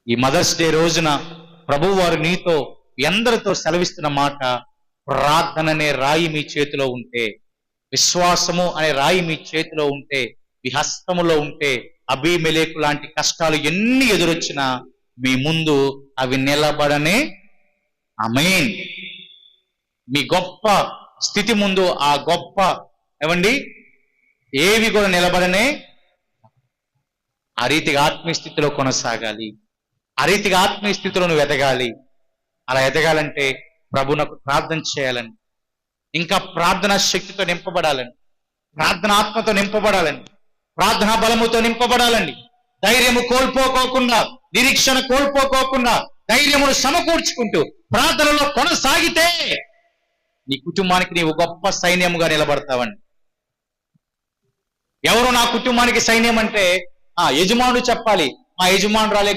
ఈ mothers day రోజున ప్రభువు వారు నీతో ఎందరితో సెలవిస్తున్న మాట, ప్రార్థన అనే రాయి మీ చేతిలో ఉంటే, విశ్వాసము అనే రాయి మీ చేతిలో ఉంటే, మీ హస్తములో ఉంటే, అబీమెలెకు లాంటి కష్టాలు ఎన్ని ఎదురొచ్చినా మీ ముందు అవి నిలబడనే. ఆమేన్. మీ గొప్ప స్థితి ముందు ఆ గొప్ప ఏమండి ఏవి కూడా నిలబడనే. ఆ రీతిగా ఆత్మీయ స్థితిలో కొనసాగాలి. ఆ రీతిగా ఆత్మీయ స్థితిలో నువ్వు ఎదగాలి. అలా ఎదగాలంటే ప్రభునకు ప్రార్థన చేయాలని, ఇంకా ప్రార్థనా శక్తితో నింపబడాలని, ప్రార్థన ఆత్మతో నింపబడాలని, ప్రార్థనా బలముతో నింపబడాలండి. ధైర్యము కోల్పోకోకుండా, నిరీక్షణ కోల్పోకోకుండా, ధైర్యమును సమకూర్చుకుంటూ ప్రార్థనలో కొనసాగితే నీ కుటుంబానికి నీవు గొప్ప సైన్యముగా నిలబడతావండి. ఎవరు నా కుటుంబానికి సైన్యం అంటే యజమానుడు చెప్పాలి. మా యజమానురాలే